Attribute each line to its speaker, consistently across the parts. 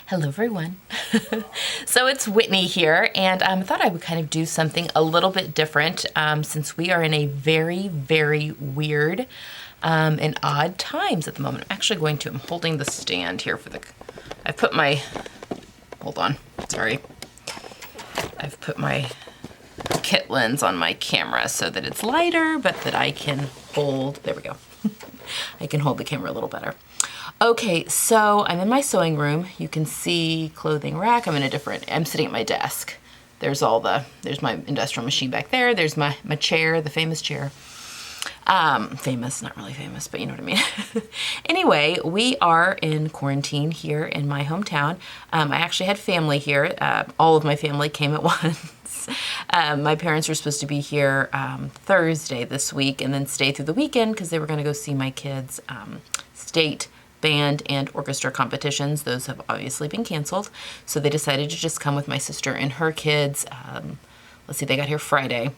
Speaker 1: Hello everyone. So it's Whitney here, and I thought I would kind of do something a little bit different since we are in a very, very weird and odd times at the moment. I'm holding the stand here hold on, sorry. I've put my kit lens on my camera so that it's lighter, but that I can hold, there we go. I can hold the camera a little better. Okay, so I'm in my sewing room. You can see clothing rack. I'm sitting at my desk. There's my industrial machine back there. There's my chair, the famous chair. Famous, not really famous, but you know what I mean. Anyway, we are in quarantine here in my hometown. I actually had family here. All of my family came at once. My parents were supposed to be here Thursday this week and then stay through the weekend because they were going to go see my kids' state band and orchestra competitions. Those have obviously been canceled. So they decided to just come with my sister and her kids. They got here Friday.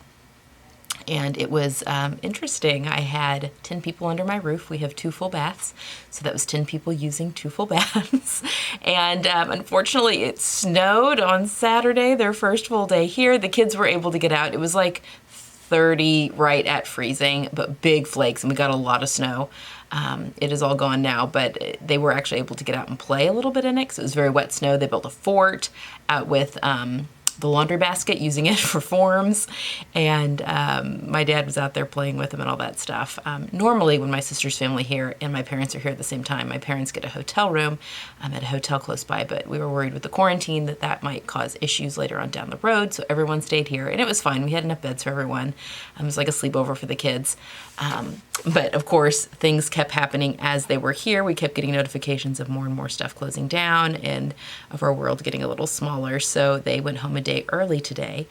Speaker 1: And it was interesting. I had 10 people under my roof. We have 2 full baths. So that was 10 people using 2 full baths. And unfortunately, it snowed on Saturday, their first full day here. The kids were able to get out. It was like 30 right at freezing, but big flakes, and we got a lot of snow. It is all gone now, but they were actually able to get out and play a little bit in it because it was very wet snow. They built a fort out with the laundry basket, using it for forms, and my dad was out there playing with them and all that stuff. Normally, when my sister's family here and my parents are here at the same time, my parents get a hotel room at a hotel close by, but we were worried with the quarantine that might cause issues later on down the road, so everyone stayed here, and it was fine. We had enough beds for everyone. It was like a sleepover for the kids. But of course, things kept happening as they were here. We kept getting notifications of more and more stuff closing down and of our world getting a little smaller, so they went home a day early today.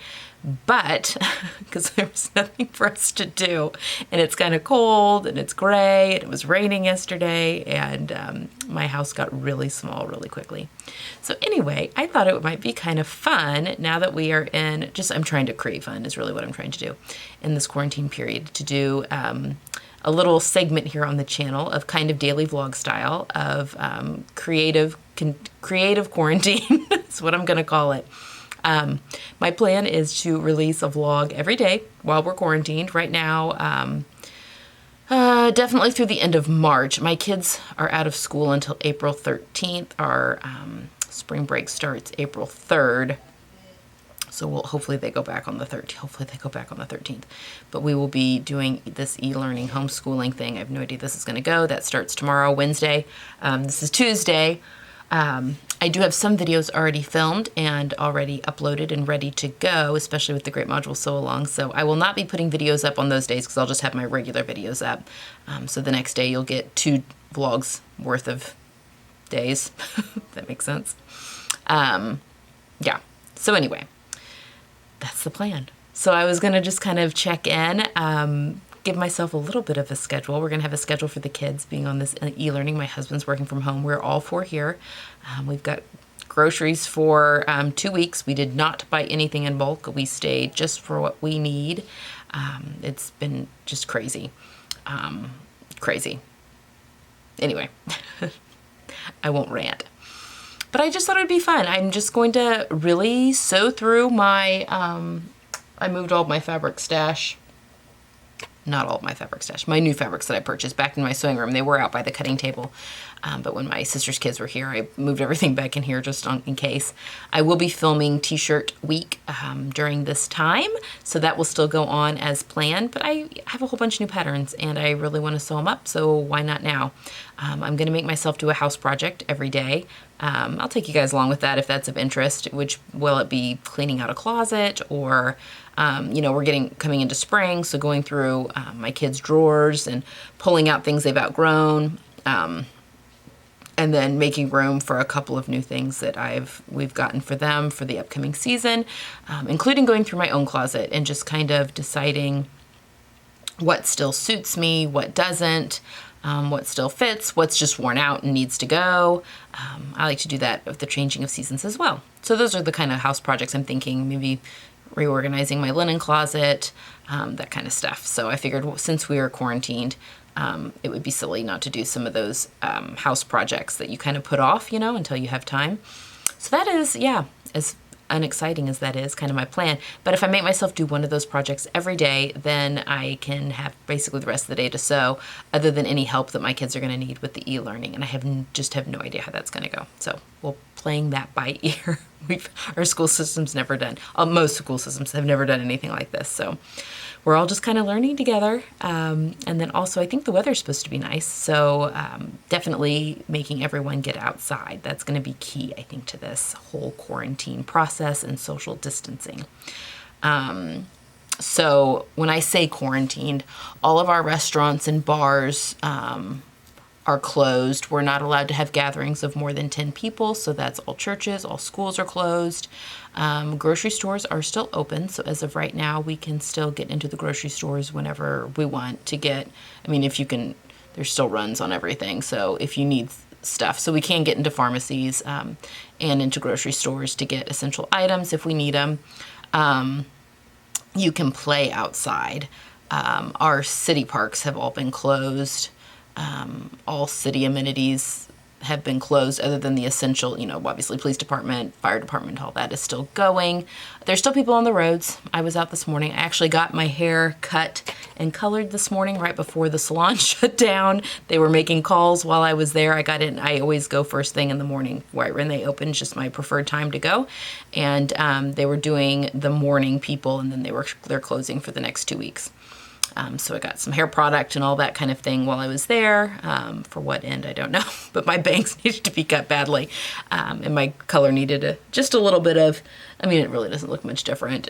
Speaker 1: But because there was nothing for us to do, and it's kind of cold and it's gray and it was raining yesterday, and my house got really small really quickly. So anyway, I thought it might be kind of fun now that we are I'm trying to create fun is really what I'm trying to do in this quarantine period, to do a little segment here on the channel of kind of daily vlog style of creative quarantine. That's what I'm going to call it. My plan is to release a vlog every day while we're quarantined. Right now, definitely through the end of March. My kids are out of school until April 13th. Our spring break starts April 3rd. So hopefully they go back on the 13th. But we will be doing this e-learning homeschooling thing. I have no idea this is going to go. That starts tomorrow, Wednesday. This is Tuesday. I do have some videos already filmed and already uploaded and ready to go, especially with the Great Module Sew Along. So I will not be putting videos up on those days because I'll just have my regular videos up. So the next day you'll get 2 vlogs worth of days. If that makes sense. Yeah. So anyway, that's the plan. So I was going to just kind of check in, give myself a little bit of a schedule. We're going to have a schedule for the kids being on this e-learning. My husband's working from home. We're all 4 here. We've got groceries for 2 weeks. We did not buy anything in bulk. We stayed just for what we need. It's been just crazy. Crazy. Anyway, I won't rant. But I just thought it would be fun. I'm just going to really sew through my, I moved all of my fabric stash. Not all of my fabric stash, my new fabrics that I purchased back in my sewing room. They were out by the cutting table. But when my sister's kids were here, I moved everything back in here just in case. I will be filming t-shirt week during this time, so that will still go on as planned, but I have a whole bunch of new patterns and I really want to sew them up, so why not now? I'm going to make myself do a house project every day. I'll take you guys along with that if that's of interest, which will it be cleaning out a closet or we're coming into spring, so going through my kids' drawers and pulling out things they've outgrown, and then making room for a couple of new things that we've gotten for them for the upcoming season, including going through my own closet and just kind of deciding what still suits me, what doesn't, what still fits, what's just worn out and needs to go. I like to do that with the changing of seasons as well. So those are the kind of house projects I'm thinking, maybe reorganizing my linen closet, that kind of stuff. So I figured since we were quarantined, it would be silly not to do some of those house projects that you kind of put off, you know, until you have time. So that is, yeah, as unexciting as that is, kind of my plan. But if I make myself do one of those projects every day, then I can have basically the rest of the day to sew, other than any help that my kids are going to need with the e-learning. And I just have no idea how that's going to go. So we're playing that by ear. Our school system's never done, most school systems have never done anything like this. So we're all just kind of learning together. And then also I think the weather's supposed to be nice. So definitely making everyone get outside. That's going to be key, I think, to this whole quarantine process and social distancing. So when I say quarantined, all of our restaurants and bars are closed. We're not allowed to have gatherings of more than 10 people. So that's all churches, all schools are closed. Grocery stores are still open. So as of right now, we can still get into the grocery stores whenever we want to get, I mean, if you can, there's still runs on everything. So if you need stuff, so we can get into pharmacies and into grocery stores to get essential items if we need them. You can play outside. Our city parks have all been closed. All city amenities have been closed other than the essential, you know, obviously police department, fire department, all that is still going. There's still people on the roads. I was out this morning. I actually got my hair cut and colored this morning right before the salon shut down. They were making calls while I was there. I got in. I always go first thing in the morning right when they open, just my preferred time to go. And they were doing the morning people, and then they're closing for the next 2 weeks. So I got some hair product and all that kind of thing while I was there. For what end, I don't know. But my bangs needed to be cut badly. And my color needed just a little bit of, I mean, it really doesn't look much different.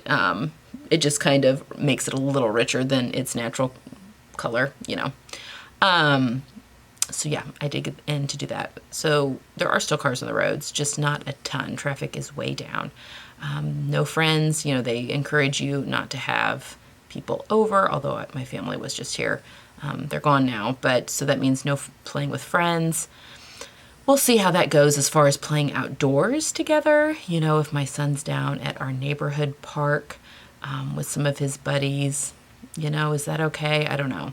Speaker 1: It just kind of makes it a little richer than its natural color, you know. So yeah, I did get in to do that. So there are still cars on the roads, just not a ton. Traffic is way down. No friends, you know, they encourage you not to have people over, although my family was just here. They're gone now, but so that means no playing with friends. We'll see how that goes as far as playing outdoors together. You know, if my son's down at our neighborhood park with some of his buddies, you know, is that okay? I don't know.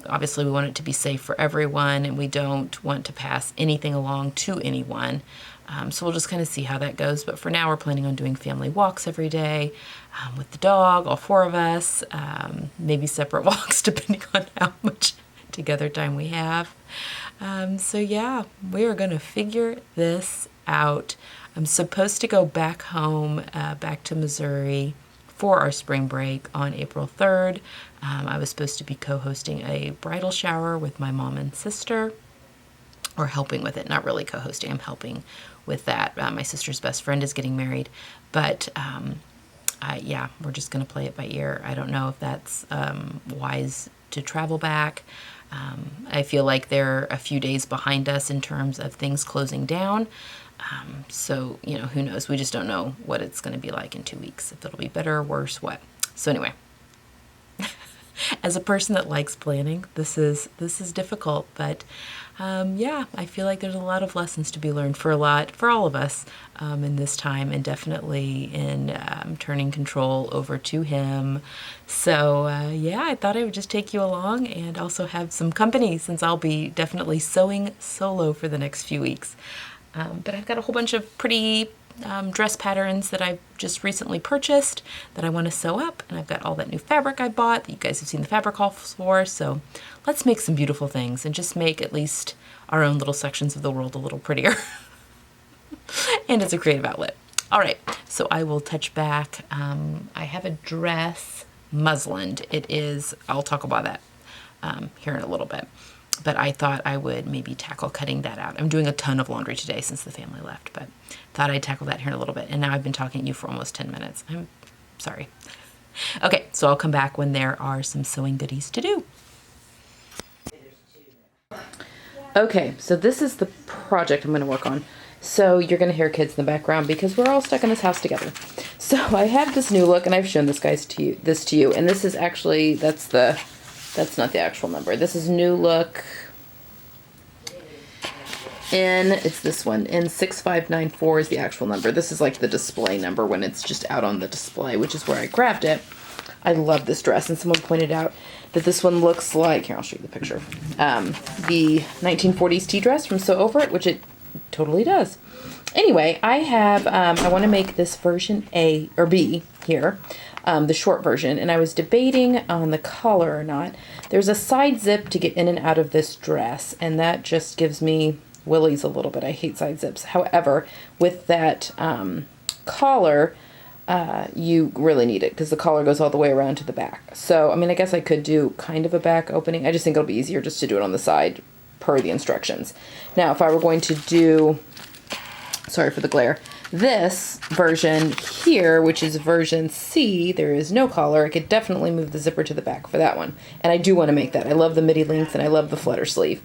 Speaker 1: Obviously, we want it to be safe for everyone, and we don't want to pass anything along to anyone. So we'll just kind of see how that goes. But for now, we're planning on doing family walks every day with the dog, all 4 of us, maybe separate walks depending on how much together time we have. So yeah, we are going to figure this out. I'm supposed to go back home, back to Missouri for our spring break on April 3rd. I was supposed to be co-hosting a bridal shower with my mom and sister, or helping with it, not really co-hosting, I'm helping with that. My sister's best friend is getting married, but yeah, we're just going to play it by ear. I don't know if that's wise to travel back. I feel like they're a few days behind us in terms of things closing down. So, you know, who knows? We just don't know what it's going to be like in 2 weeks, if it'll be better or worse, what. So anyway, as a person that likes planning, this is difficult, but yeah, I feel like there's a lot of lessons to be learned for all of us in this time, and definitely in turning control over to him. So yeah, I thought I would just take you along and also have some company, since I'll be definitely sewing solo for the next few weeks. But I've got a whole bunch of pretty dress patterns that I've just recently purchased that I want to sew up, and I've got all that new fabric I bought that you guys have seen the fabric hauls for. So let's make some beautiful things and just make at least our own little sections of the world a little prettier. And it's a creative outlet. All right, so I will touch back. I have a dress, muslined. It is, I'll talk about that here in a little bit. But I thought I would maybe tackle cutting that out. I'm doing a ton of laundry today since the family left, but thought I'd tackle that here in a little bit. And now I've been talking to you for almost 10 minutes. I'm sorry. Okay, so I'll come back when there are some sewing goodies to do. Okay, so this is the project I'm going to work on. So you're going to hear kids in the background because we're all stuck in this house together. So I have this new look, and I've shown this to you, and this is actually, that's not the actual number. This is new look It's this one, N6594 is the actual number. This is like the display number when it's just out on the display, which is where I grabbed it. I love this dress, and someone pointed out that this one looks like, here, I'll show you the picture, the 1940s tea dress from Sew Over It, which it totally does. Anyway, I have, I want to make this version A, or B here, the short version, and I was debating on the collar or not. There's a side zip to get in and out of this dress, and that just gives me willies a little bit. I hate side zips. However, with that collar, you really need it because the collar goes all the way around to the back. So, I mean, I guess I could do kind of a back opening. I just think it'll be easier just to do it on the side per the instructions. Now, if I were going to do, sorry for the glare, this version here, which is version C, there is no collar. I could definitely move the zipper to the back for that one. And I do want to make that. I love the midi length and I love the flutter sleeve.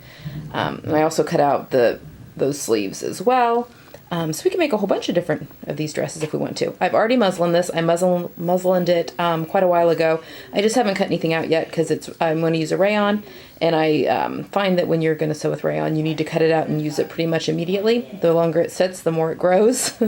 Speaker 1: And I also cut out those sleeves as well. So we can make a whole bunch of different of these dresses if we want to. I've already muslined this. I muslined it quite a while ago. I just haven't cut anything out yet because I'm going to use a rayon, and I find that when you're going to sew with rayon, you need to cut it out and use it pretty much immediately. The longer it sits, the more it grows.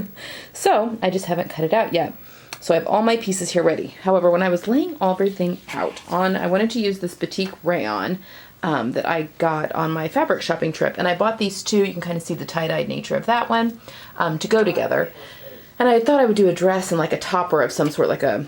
Speaker 1: So I just haven't cut it out yet. So I have all my pieces here ready. However, when I was laying everything out I wanted to use this batik rayon that I got on my fabric shopping trip. And I bought these two, you can kind of see the tie-dyed nature of that one, to go together. And I thought I would do a dress and like a topper of some sort, like a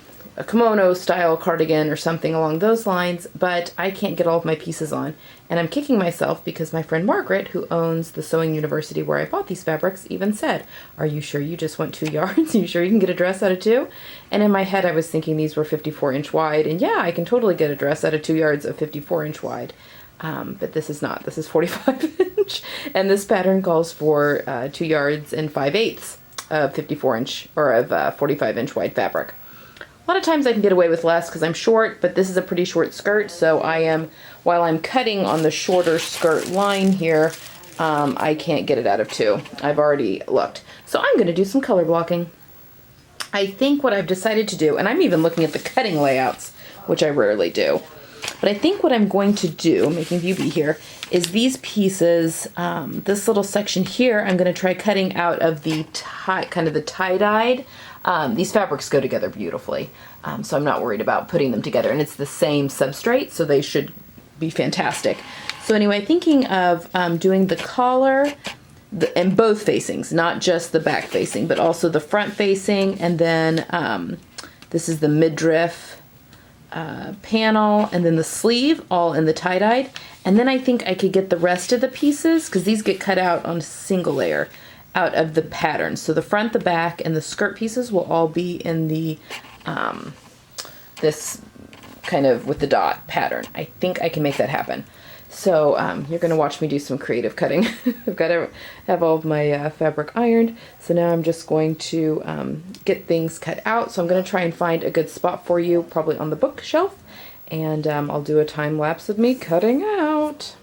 Speaker 1: kimono style cardigan or something along those lines, but I can't get all of my pieces on. And I'm kicking myself because my friend Margaret, who owns the sewing university where I bought these fabrics, even said, "Are you sure you just want 2 yards? Are you sure you can get a dress out of 2?" And in my head I was thinking these were 54-inch wide, and yeah, I can totally get a dress out of 2 yards of 54-inch wide. But this is not. This is 45-inch, and this pattern calls for 2 yards and 5/8 of 54-inch or of 45-inch wide fabric. A lot of times I can get away with less because I'm short, but this is a pretty short skirt, so while I'm cutting on the shorter skirt line here, I can't get it out of 2. I've already looked. So I'm going to do some color blocking. I think what I've decided to do, and I'm even looking at the cutting layouts, which I rarely do, but I think what I'm going to do, making view B here, is these pieces, this little section here, I'm going to try cutting out of the kind of the tie-dyed. These fabrics go together beautifully, so I'm not worried about putting them together. And it's the same substrate, so they should be fantastic. So anyway, thinking of doing the collar and both facings, not just the back facing, but also the front facing, and then this is the midriff panel, and then the sleeve all in the tie-dyed. And then I think I could get the rest of the pieces, because these get cut out on a single layer, out of the pattern. So the front, the back, and the skirt pieces will all be in the this kind of with the dot pattern. I think I can make that happen. So you're going to watch me do some creative cutting. I've got to have all of my fabric ironed. So now I'm just going to get things cut out. So I'm going to try and find a good spot for you, probably on the bookshelf. And I'll do a time lapse of me cutting out.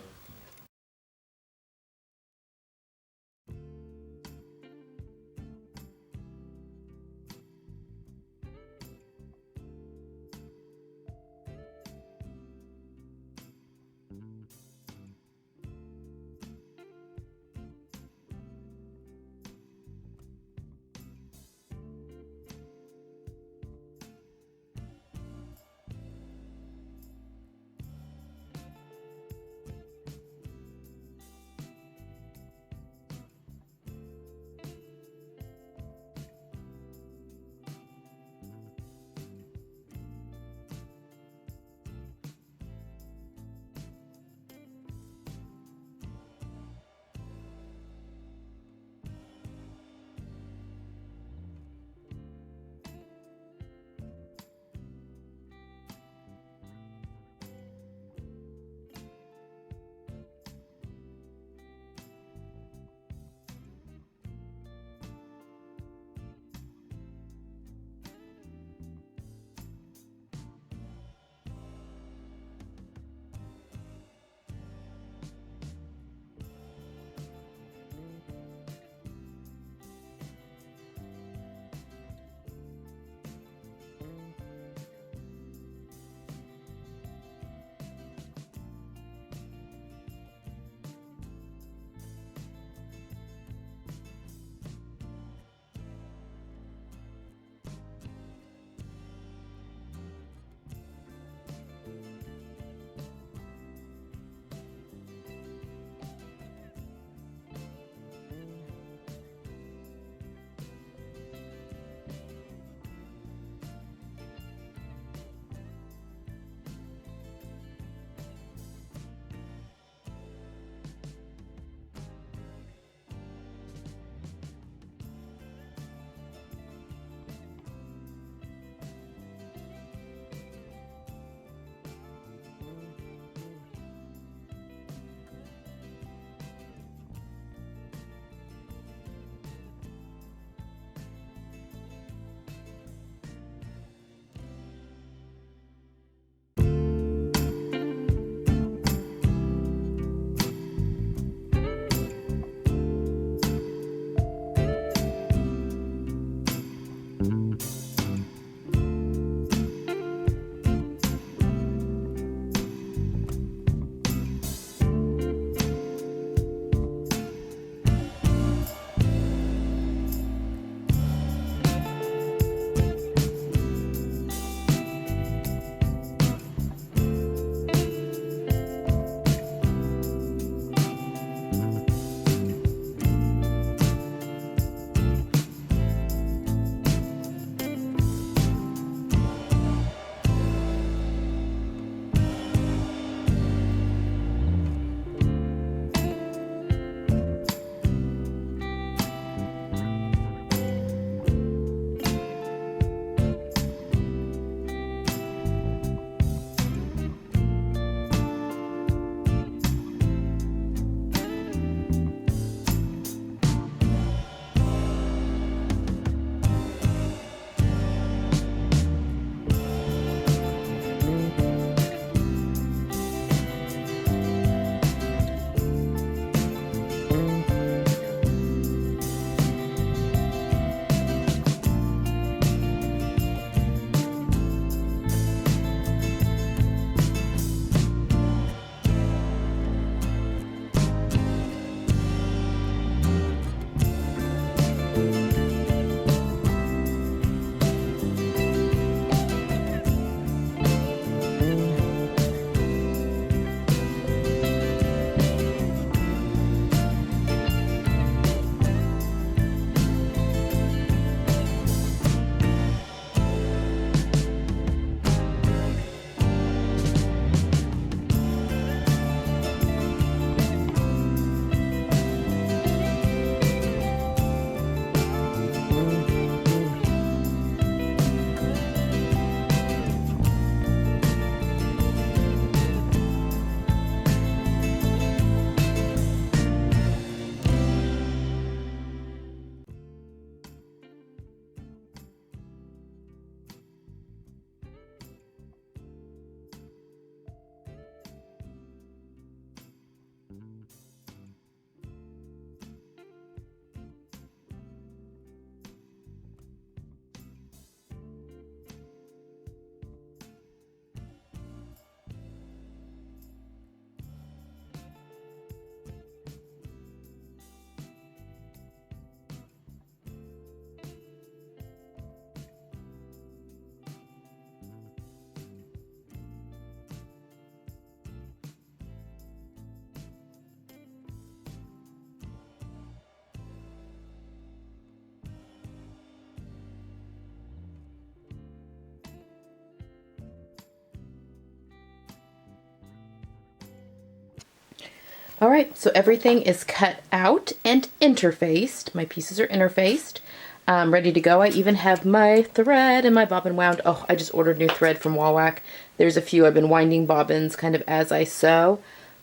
Speaker 1: All right, so everything is cut out and interfaced. My pieces are interfaced, ready to go. I even have my thread and my bobbin wound. Oh, I just ordered new thread from Wawak. There's a few. I've been winding bobbins kind of as I sew.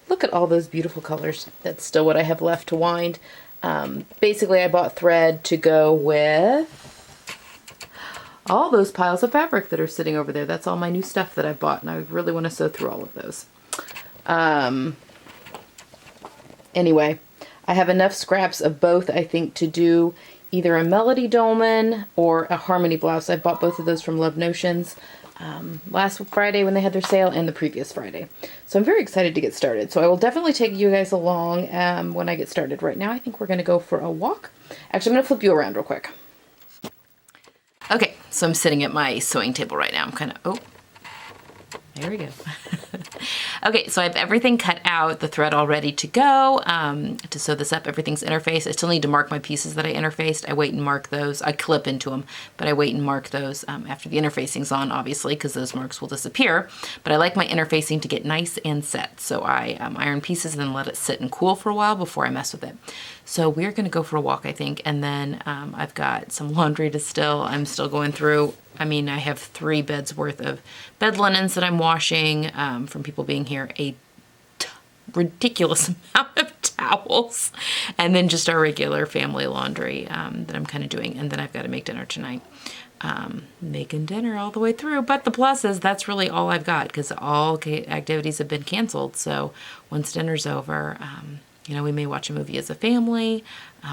Speaker 1: Look at all those beautiful colors. That's still what I have left to wind. Basically, I bought thread to go with all those piles of fabric that are sitting over there. That's all my new stuff that I bought, and I really want to sew through all of those. Anyway, I have enough scraps of both, I think, to do either a Melody Dolman or a Harmony blouse. I bought both of those from Love Notions last Friday when they had their sale, and the previous Friday. So I'm very excited to get started. So I will definitely take you guys along when I get started. Right now, I think we're going to go for a walk. Actually, I'm going to flip you around real quick. Okay, so I'm sitting at my sewing table right now. I'm kind of, oh, there we go. Okay, so I have everything cut out, the thread all ready to go to sew this up. Everything's interfaced. I still need to mark my pieces that I interfaced. I wait and mark those. I clip into them, but I wait and mark those after the interfacing's on, obviously, because those marks will disappear. But I like my interfacing to get nice and set. So I iron pieces and then let it sit and cool for a while before I mess with it. So we're going to go for a walk, I think, and then I've got some laundry to I'm still going through. I mean, I have 3 beds worth of bed linens that I'm washing from people being here, a ridiculous amount of towels, and then just our regular family laundry that I'm kind of doing. And then I've got to make dinner tonight. Making dinner all the way through. But the plus is that's really all I've got because all activities have been canceled. So once dinner's over, you know, we may watch a movie as a family.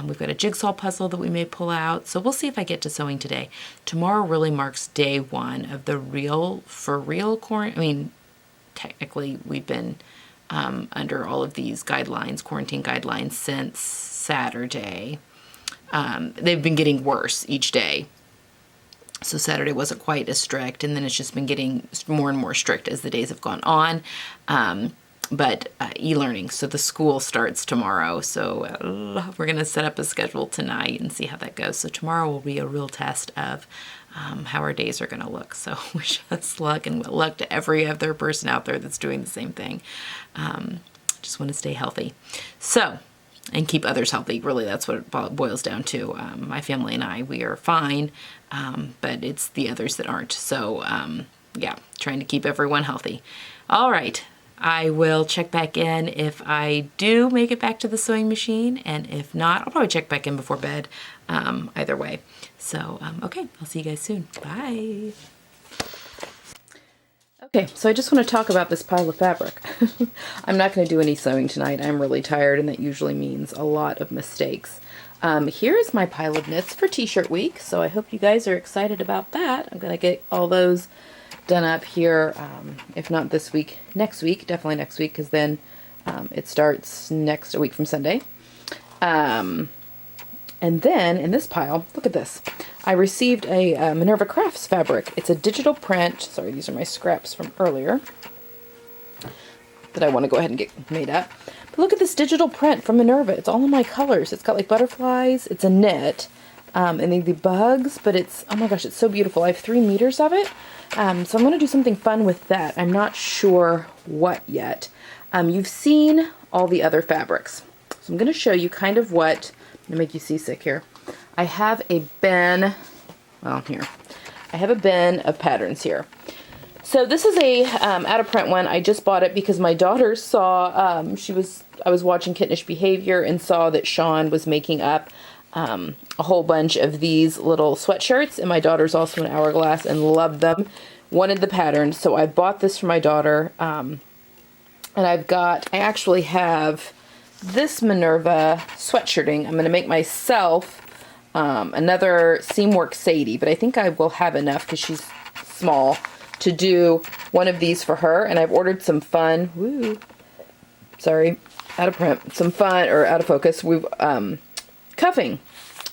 Speaker 1: We've got a jigsaw puzzle that we may pull out. So we'll see if I get to sewing today. Tomorrow really marks day 1 of the for real quarantine. I mean, technically we've been under all of these guidelines, quarantine guidelines, since Saturday. They've been getting worse each day. So Saturday wasn't quite as strict, and then it's just been getting more and more strict as the days have gone on. But e-learning, so the school starts tomorrow, so we're going to set up a schedule tonight and see how that goes. So tomorrow will be a real test of how our days are going to look. So wish us luck, and luck to every other person out there that's doing the same thing. Just want to stay healthy. So, and keep others healthy. Really, that's what it boils down to. My family and I, we are fine, but it's the others that aren't. So, yeah, trying to keep everyone healthy. All right. I will check back in if I do make it back to the sewing machine, and if not, I'll probably check back in before bed, either way. So, okay, I'll see you guys soon. Bye. Okay, so I just want to talk about this pile of fabric. I'm not going to do any sewing tonight. I'm really tired, and that usually means a lot of mistakes. Here's my pile of knits for t-shirt week, so I hope you guys are excited about that. I'm going to get all those done up here, if not this week, next week, definitely next week, because then it starts a week from Sunday. And then in this pile, look at this. I received a Minerva Crafts fabric. It's a digital print. Sorry, these are my scraps from earlier that I want to go ahead and get made up. But look at this digital print from Minerva. It's all in my colors. It's got like butterflies. It's a knit. And then the bugs, but it's, oh my gosh, it's so beautiful. I have 3 meters of it. So I'm going to do something fun with that. I'm not sure what yet. You've seen all the other fabrics. So I'm going to show you kind of what, I'm going to make you seasick here. I have a bin, well, here. I have a bin of patterns here. So this is a out of print one. I just bought it because my daughter saw, I was watching Kittenish Behavior and saw that Sean was making up a whole bunch of these little sweatshirts, and my daughter's also an Hourglass and loved them, wanted the pattern, so I bought this for my daughter, and I actually have this Minerva sweatshirting. I'm going to make myself another Seamwork Sadie, but I think I will have enough because she's small to do one of these for her, and I've ordered some fun, out of print, some fun, or out of focus, we've cuffing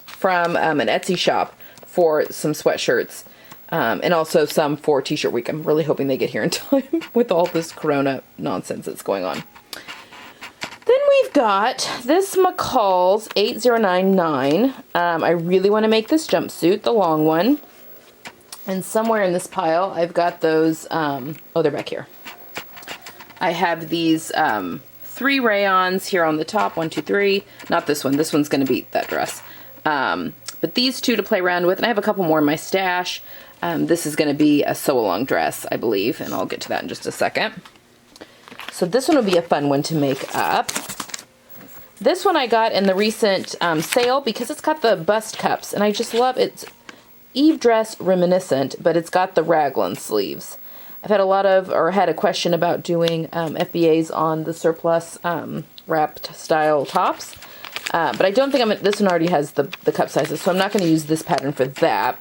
Speaker 1: from an Etsy shop for some sweatshirts, and also some for t-shirt week. I'm really hoping they get here in time with all this corona nonsense that's going on. Then we've got this McCall's 8099. I really want to make this jumpsuit, the long one. And somewhere in this pile, I've got those, oh, they're back here. I have these 3 rayons here on the top, 1, 2, 3. Not this one. This one's going to be that dress. But these 2 to play around with, and I have a couple more in my stash. This is going to be a sew-along dress, I believe, and I'll get to that in just a second. So this one will be a fun one to make up. This one I got in the recent sale because it's got the bust cups, and I just love it. It's Eve dress reminiscent, but it's got the raglan sleeves. I've had had a question about doing FBAs on the surplus wrapped style tops. But I don't think this one already has the cup sizes, so I'm not going to use this pattern for that.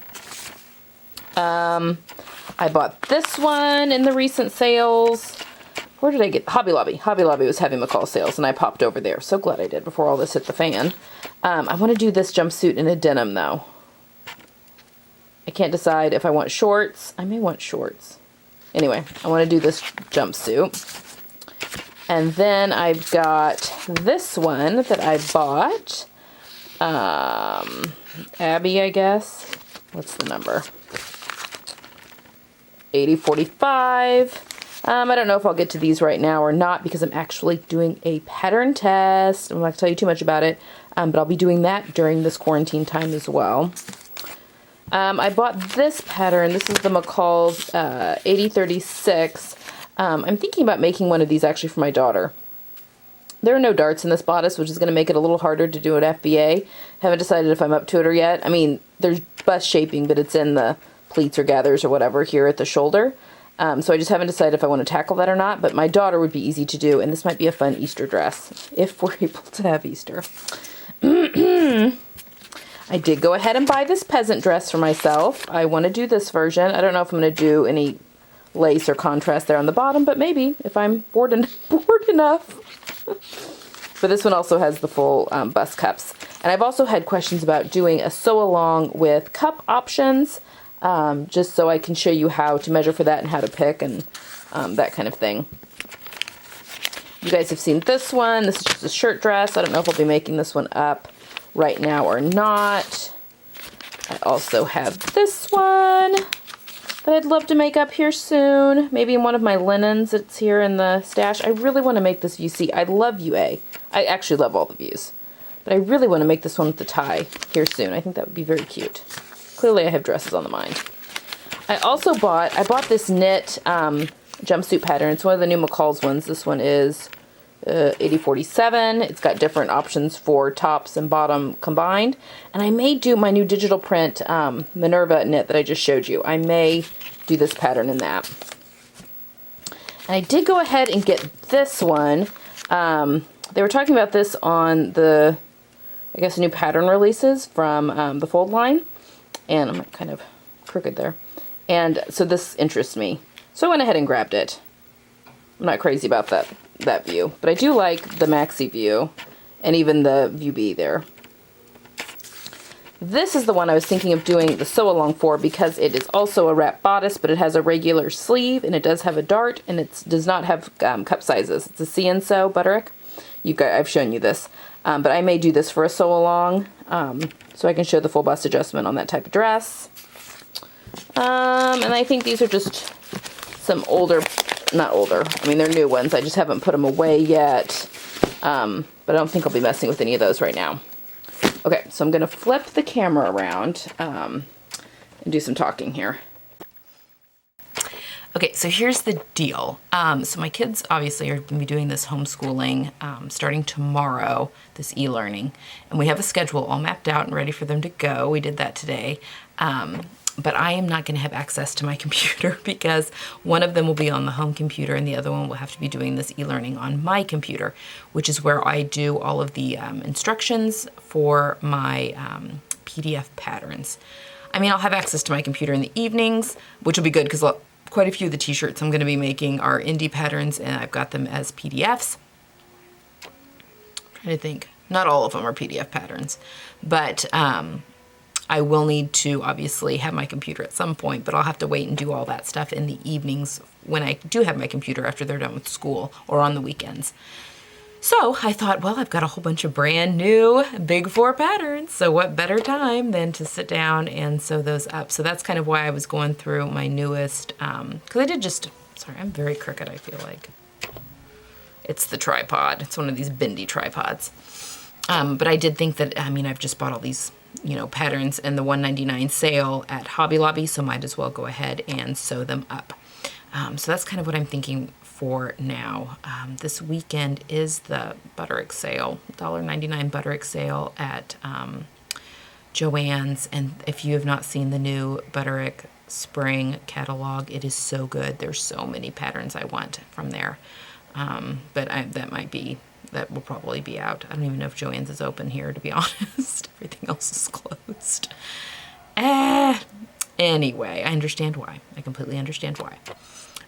Speaker 1: I bought this one in the recent sales. Where did I get? Hobby Lobby. Hobby Lobby was having McCall sales, and I popped over there. So glad I did before all this hit the fan. I want to do this jumpsuit in a denim, though. I can't decide if I want shorts. I may want shorts. Anyway, I want to do this jumpsuit. And then I've got this one that I bought. Abby, I guess. What's the number? 8045. I don't know if I'll get to these right now or not because I'm actually doing a pattern test. I'm not going to tell you too much about it, but I'll be doing that during this quarantine time as well. I bought this pattern. This is the McCall's 8036. I'm thinking about making one of these actually for my daughter. There are no darts in this bodice, which is going to make it a little harder to do an FBA. Haven't decided if I'm up to it or yet. I mean, there's bust shaping, but it's in the pleats or gathers or whatever here at the shoulder. So I just haven't decided if I want to tackle that or not, but my daughter would be easy to do, and this might be a fun Easter dress, if we're able to have Easter. I did go ahead and buy this peasant dress for myself. I want to do this version. I don't know if I'm going to do any lace or contrast there on the bottom, but maybe if I'm bored enough. But this one also has the full bust cups. And I've also had questions about doing a sew-along with cup options, just so I can show you how to measure for that and how to pick and that kind of thing. You guys have seen this one. This is just a shirt dress. I don't know if I'll be making this one up right now or not. I also have this one that I'd love to make up here soon. Maybe in one of my linens that's here in the stash. I really want to make this view. See, I love UA. I actually love all the views. But I really want to make this one with the tie here soon. I think that would be very cute. Clearly I have dresses on the mind. I bought this knit jumpsuit pattern. It's one of the new McCall's ones. This one is 8047. It's got different options for tops and bottom combined. And I may do my new digital print Minerva knit that I just showed you. I may do this pattern in that. And I did go ahead and get this one. They were talking about this on the, I guess, new pattern releases from the Fold line. And I'm kind of crooked there. And so this interests me. So I went ahead and grabbed it. I'm not crazy about that view, but I do like the maxi view and even the view B there. This is the one I was thinking of doing the sew along for because it is also a wrap bodice, but it has a regular sleeve and it does have a dart and it does not have cup sizes. It's a See and Sew Butterick. I've shown you this, but I may do this for a sew along so I can show the full bust adjustment on that type of dress. And I think these are just some not older, I mean they're new ones, I just haven't put them away yet, but I don't think I'll be messing with any of those right now. Okay, so I'm going to flip the camera around and do some talking here. Okay, so here's the deal. So my kids obviously are going to be doing this homeschooling starting tomorrow, this e-learning, and we have a schedule all mapped out and ready for them to go. We did that today. But I am not going to have access to my computer because one of them will be on the home computer and the other one will have to be doing this e-learning on my computer, which is where I do all of the instructions for my PDF patterns. I mean, I'll have access to my computer in the evenings, which will be good because quite a few of the t-shirts I'm going to be making are indie patterns and I've got them as PDFs. I'm trying to think. Not all of them are PDF patterns, but I will need to obviously have my computer at some point, but I'll have to wait and do all that stuff in the evenings when I do have my computer after they're done with school or on the weekends. So I thought, well, I've got a whole bunch of brand new Big 4 patterns, so what better time than to sit down and sew those up. So that's kind of why I was going through my newest, because I did just, sorry, I'm very crooked, I feel like. It's the tripod. It's one of these bendy tripods. But I did think that, I mean, I've just bought all these, you know, patterns in the $1.99 sale at Hobby Lobby, so might as well go ahead and sew them up. So that's kind of what I'm thinking for now. This weekend is the Butterick sale, $1.99 Butterick sale at Joann's. And if you have not seen the new Butterick spring catalog, it is so good. There's so many patterns I want from there. But that will probably be out. I don't even know if Joann's is open here, to be honest. Everything else is closed. Anyway, I understand why. I completely understand why.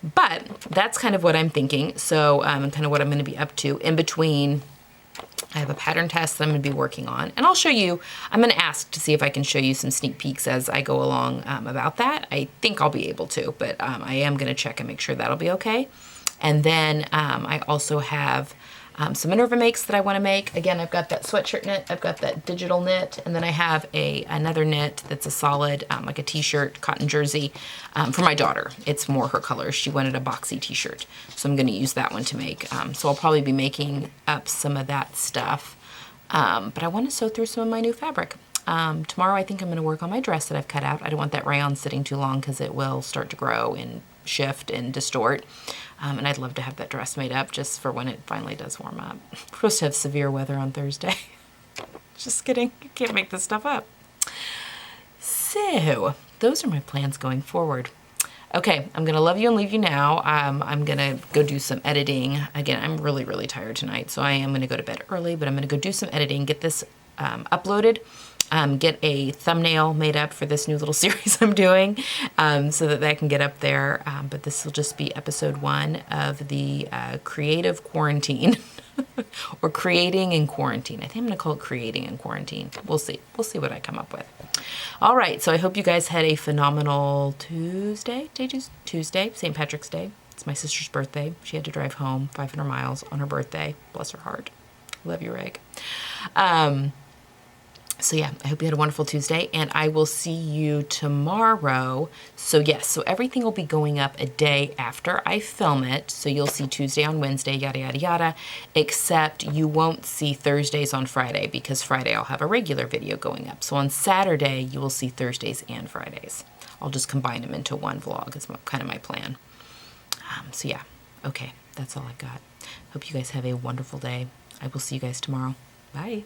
Speaker 1: But that's kind of what I'm thinking. So, and kind of what I'm going to be up to in between. I have a pattern test that I'm going to be working on, and I'll show you. I'm going to ask to see if I can show you some sneak peeks as I go along about that. I think I'll be able to, but I am going to check and make sure that'll be okay. And then I also have some Minerva makes that I want to make. Again, I've got that sweatshirt knit, I've got that digital knit, and then I have another knit that's a solid, like a t-shirt, cotton jersey for my daughter. It's more her color. She wanted a boxy t-shirt, so I'm going to use that one to make. So I'll probably be making up some of that stuff, but I want to sew through some of my new fabric. Tomorrow I think I'm going to work on my dress that I've cut out. I don't want that rayon sitting too long because it will start to grow and shift and distort. And I'd love to have that dress made up just for when it finally does warm up. We're supposed to have severe weather on Thursday. Just kidding. You can't make this stuff up. So those are my plans going forward. Okay, I'm gonna love you and leave you now. I'm gonna go do some editing. Again, I'm really, really tired tonight, so I am gonna go to bed early, but I'm gonna go do some editing, get this uploaded, get a thumbnail made up for this new little series I'm doing, so that can get up there. But this will just be episode 1 of the creative quarantine, or creating in quarantine. I think I'm gonna call it creating in quarantine. We'll see. We'll see what I come up with. All right, so I hope you guys had a phenomenal Tuesday, St. Patrick's Day. It's my sister's birthday. She had to drive home 500 miles on her birthday. Bless her heart. Love you, Reg. So yeah, I hope you had a wonderful Tuesday, and I will see you tomorrow. So yes, so everything will be going up a day after I film it. So you'll see Tuesday on Wednesday, yada, yada, yada, except you won't see Thursdays on Friday, because Friday I'll have a regular video going up. So on Saturday, you will see Thursdays and Fridays. I'll just combine them into one vlog. It's kind of my plan. So yeah, okay, that's all I got. Hope you guys have a wonderful day. I will see you guys tomorrow. Bye.